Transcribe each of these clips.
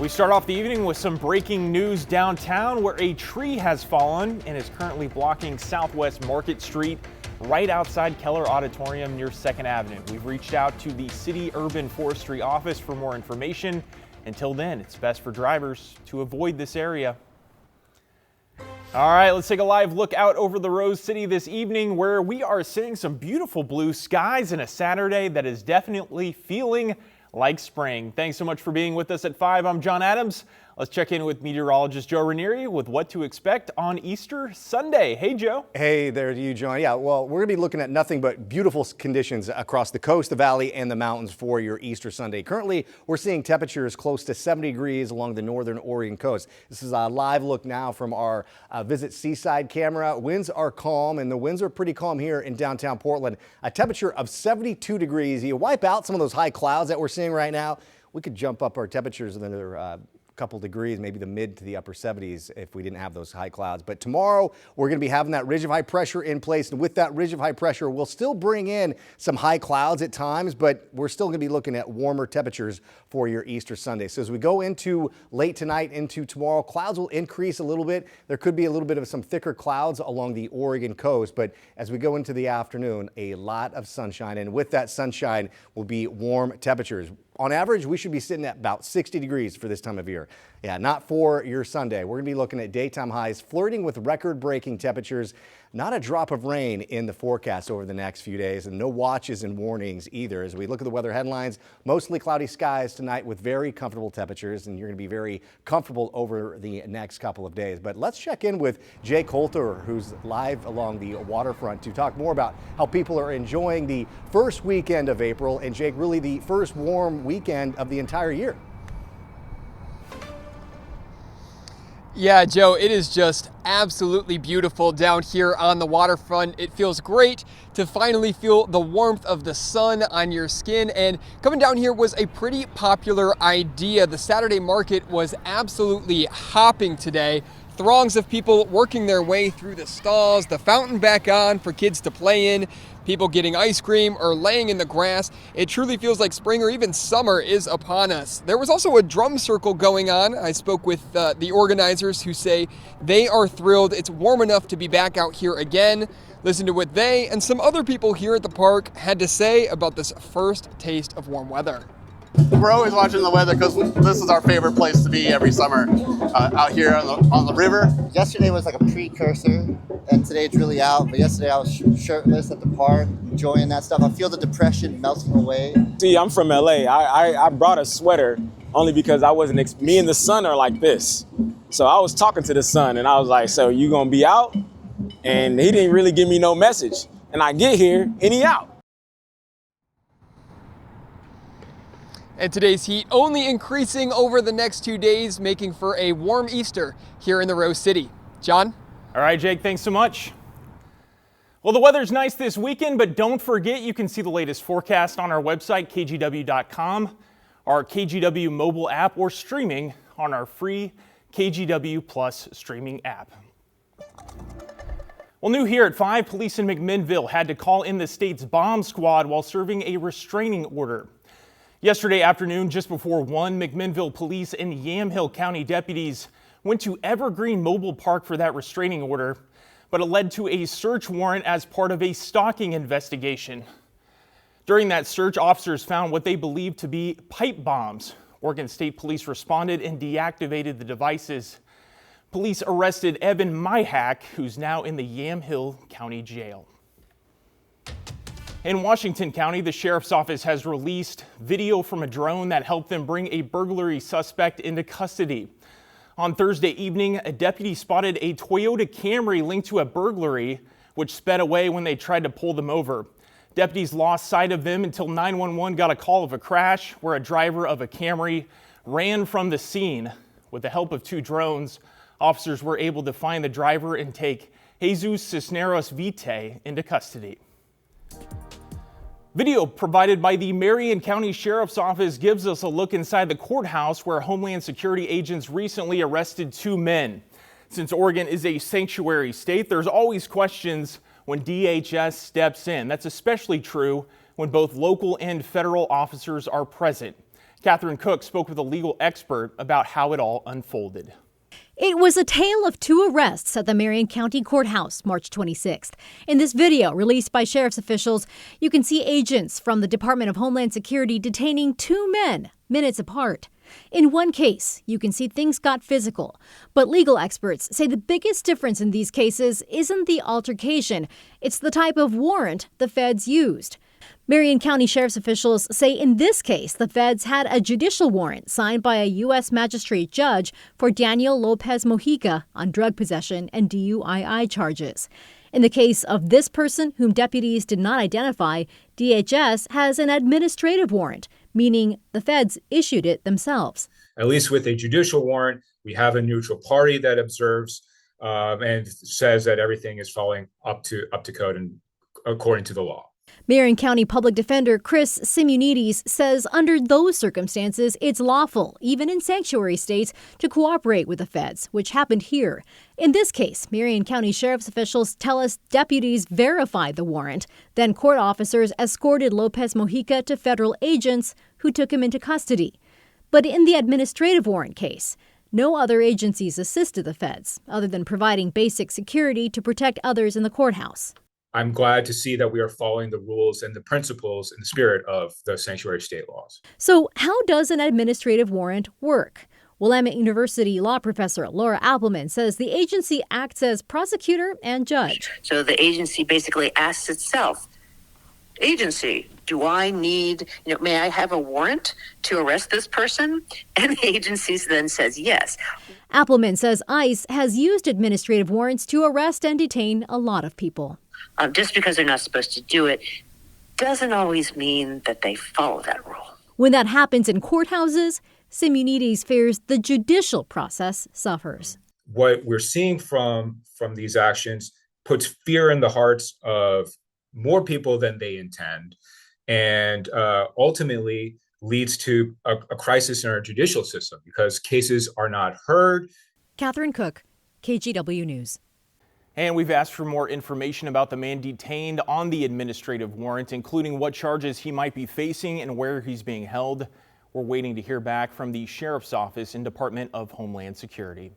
We start off the evening with some breaking news downtown where a tree has fallen and is currently blocking Southwest Market Street right outside Keller Auditorium near 2nd Avenue. We've reached out to the City Urban Forestry Office for more information. Until then, it's best for drivers to avoid this area. All right, let's take a live look out over the Rose City this evening where we are seeing some beautiful blue skies and a Saturday that is definitely feeling like spring. Thanks so much for being with us at 5. I'm John Adams. Let's check in with meteorologist Joe Ranieri with what to expect on Easter Sunday. Hey, Joe. Hey there to you, John. Yeah, well, we're going to be looking at nothing but beautiful conditions across the coast, the valley, and the mountains for your Easter Sunday. Currently, we're seeing temperatures close to 70 degrees along the northern Oregon coast. This is a live look now from our Visit Seaside camera. Winds are calm, and the winds are pretty calm here in downtown Portland. A temperature of 72 degrees. You wipe out some of those high clouds that we're seeing right now, we could jump up our temperatures another couple degrees, maybe the mid to the upper 70s if we didn't have those high clouds. But tomorrow we're going to be having that ridge of high pressure in place, and with that ridge of high pressure we'll still bring in some high clouds at times, but we're still going to be looking at warmer temperatures for your Easter Sunday. So as we go into late tonight into tomorrow, clouds will increase a little bit. There could be a little bit of some thicker clouds along the Oregon coast, but as we go into the afternoon, a lot of sunshine, and with that sunshine will be warm temperatures. On average, we should be sitting at about 60 degrees for this time of year. Yeah, not for your Sunday. We're going to be looking at daytime highs flirting with record-breaking temperatures. Not a drop of rain in the forecast over the next few days, and no watches and warnings either. As we look at the weather headlines, mostly cloudy skies tonight with very comfortable temperatures, and you're going to be very comfortable over the next couple of days. But let's check in with Jake Holter, who's live along the waterfront, to talk more about how people are enjoying the first weekend of April, and Jake, really the first warm weekend of the entire year. Yeah, Joe, it is just absolutely beautiful down here on the waterfront. It feels great to finally feel the warmth of the sun on your skin, and coming down here was a pretty popular idea. The Saturday market was absolutely hopping today. Throngs of people working their way through the stalls, the fountain back on for kids to play in, people getting ice cream or laying in the grass. It truly feels like spring or even summer is upon us. There was also a drum circle going on. I spoke with the organizers who say they are thrilled. It's warm enough to be back out here again. Listen to what they and some other people here at the park had to say about this first taste of warm weather. We're always watching the weather because this is our favorite place to be every summer, out here on the river. Yesterday was like a precursor, and today it's really out. But yesterday I was shirtless at the park, enjoying that stuff. I feel the depression melting away. See, I'm from LA. I brought a sweater only because I wasn't, me and the sun are like this. So I was talking to the sun and I was like, so you gonna be out? And he didn't really give me no message. And I get here and he out. And today's heat only increasing over the next 2 days, making for a warm Easter here in the Rose City. John? All right, Jake, thanks so much. Well, the weather's nice this weekend, but don't forget you can see the latest forecast on our website, kgw.com, our KGW mobile app, or streaming on our free KGW Plus streaming app. Well, new here at 5, police in McMinnville had to call in the state's bomb squad while serving a restraining order. Yesterday afternoon, just before 1, McMinnville police and Yamhill County deputies went to Evergreen Mobile Park for that restraining order, but it led to a search warrant as part of a stalking investigation. During that search, officers found what they believed to be pipe bombs. Oregon State Police responded and deactivated the devices. Police arrested Evan Myhack, who's now in the Yamhill County Jail. In Washington County, the Sheriff's Office has released video from a drone that helped them bring a burglary suspect into custody. On Thursday evening, a deputy spotted a Toyota Camry linked to a burglary, which sped away when they tried to pull them over. Deputies lost sight of them until 911 got a call of a crash where a driver of a Camry ran from the scene. With the help of 2 drones, officers were able to find the driver and take Jesus Cisneros Vite into custody. Video provided by the Marion County Sheriff's Office gives us a look inside the courthouse where Homeland Security agents recently arrested 2 men. Since Oregon is a sanctuary state, there's always questions when DHS steps in. That's especially true when both local and federal officers are present. Catherine Cook spoke with a legal expert about how it all unfolded. It was a tale of two arrests at the Marion County Courthouse March 26th. In this video released by sheriff's officials, you can see agents from the Department of Homeland Security detaining two men minutes apart. In one case, you can see things got physical, but legal experts say the biggest difference in these cases isn't the altercation, it's the type of warrant the feds used. Marion County Sheriff's officials say in this case, the feds had a judicial warrant signed by a U.S. magistrate judge for Daniel Lopez Mojica on drug possession and DUI charges. In the case of this person, whom deputies did not identify, DHS has an administrative warrant, meaning the feds issued it themselves. At least with a judicial warrant, we have a neutral party that observes and says that everything is following up to code and according to the law. Marion County Public Defender Chris Simunides says under those circumstances, it's lawful, even in sanctuary states, to cooperate with the feds, which happened here. In this case, Marion County Sheriff's officials tell us deputies verified the warrant. Then court officers escorted Lopez Mojica to federal agents who took him into custody. But in the administrative warrant case, no other agencies assisted the feds, other than providing basic security to protect others in the courthouse. I'm glad to see that we are following the rules and the principles and the spirit of the sanctuary state laws. So how does an administrative warrant work? Willamette University law professor Laura Appelman says the agency acts as prosecutor and judge. So the agency basically asks itself, agency, do I need, may I have a warrant to arrest this person? And the agency then says yes. Appelman says ICE has used administrative warrants to arrest and detain a lot of people. Just because they're not supposed to do it doesn't always mean that they follow that rule. When that happens in courthouses, Simunides fears the judicial process suffers. What we're seeing from these actions puts fear in the hearts of more people than they intend, and ultimately leads to a crisis in our judicial system because cases are not heard. Catherine Cook, KGW News. And we've asked for more information about the man detained on the administrative warrant, including what charges he might be facing and where he's being held. We're waiting to hear back from the Sheriff's Office and Department of Homeland Security.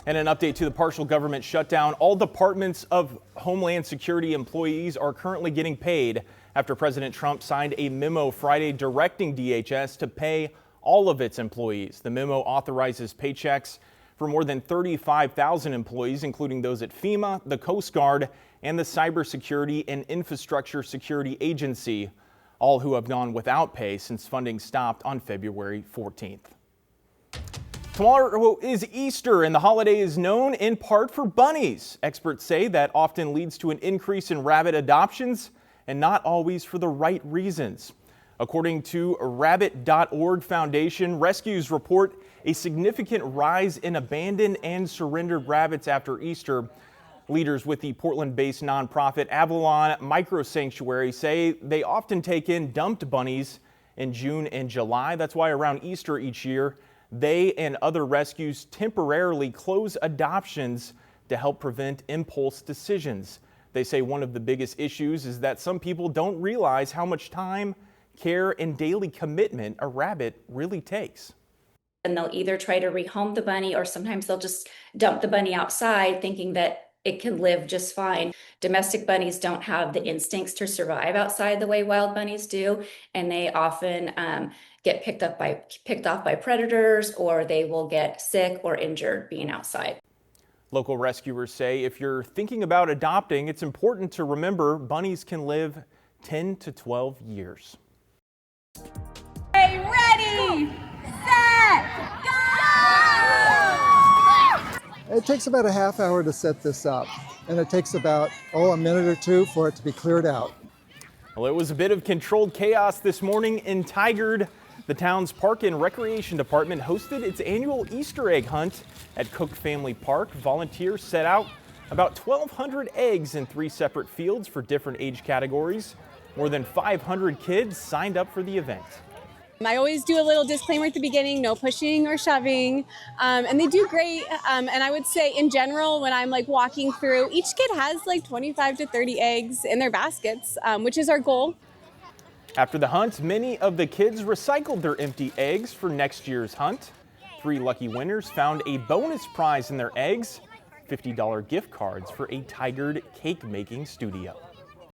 And an update to the partial government shutdown. All departments of Homeland Security employees are currently getting paid after President Trump signed a memo Friday directing DHS to pay all of its employees. The memo authorizes paychecks for more than 35,000 employees, including those at FEMA, the Coast Guard, and the Cybersecurity and Infrastructure Security Agency, all who have gone without pay since funding stopped on February 14th. Tomorrow is Easter, and the holiday is known in part for bunnies. Experts say that often leads to an increase in rabbit adoptions, and not always for the right reasons. According to Rabbit.org Foundation, rescues report a significant rise in abandoned and surrendered rabbits after Easter. Leaders with the Portland-based nonprofit Avalon Micro Sanctuary say they often take in dumped bunnies in June and July. That's why around Easter each year, they and other rescues temporarily close adoptions to help prevent impulse decisions. They say one of the biggest issues is that some people don't realize how much time, care, and daily commitment a rabbit really takes. And they'll either try to rehome the bunny, or sometimes they'll just dump the bunny outside thinking that it can live just fine. Domestic bunnies don't have the instincts to survive outside the way wild bunnies do, and they often get picked off by predators, or they will get sick or injured being outside. Local rescuers say if you're thinking about adopting, it's important to remember bunnies can live 10 to 12 years. Hey, ready, set, go! It takes about a half hour to set this up, and it takes about, a minute or two for it to be cleared out. Well, it was a bit of controlled chaos this morning in Tigard. The town's Park and Recreation Department hosted its annual Easter egg hunt at Cook Family Park. Volunteers set out about 1,200 eggs in 3 separate fields for different age categories. More than 500 kids signed up for the event. I always do a little disclaimer at the beginning, no pushing or shoving, and they do great. And I would say in general, when I'm walking through, each kid has 25 to 30 eggs in their baskets, which is our goal. After the hunt, many of the kids recycled their empty eggs for next year's hunt. 3 lucky winners found a bonus prize in their eggs, $50 gift cards for a Tigered cake making studio.